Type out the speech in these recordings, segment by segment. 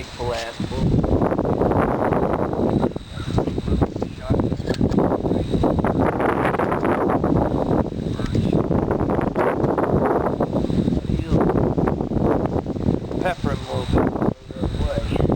hateful ass bull. Pepper him a little bit away.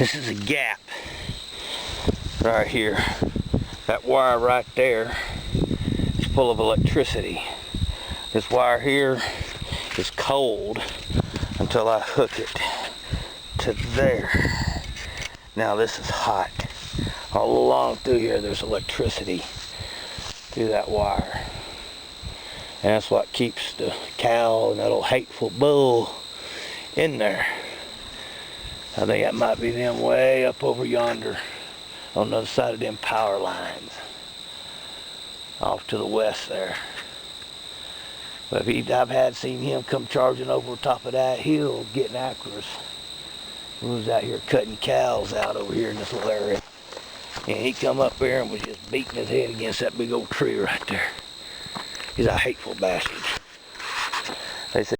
This is a gap right here. That wire right there is full of electricity. This wire here is cold until I hook it to there. Now this is hot. All along through here there's electricity through that wire. And that's what keeps the cow and that old hateful bull in there. I think that might be them way up over yonder on the other side of them power lines off to the west there. But I've seen him come charging over the top of that hill getting after us. We was out here cutting cows out over here in this little area. And he come up there and was just beating his head against that big old tree right there. He's a hateful bastard. They said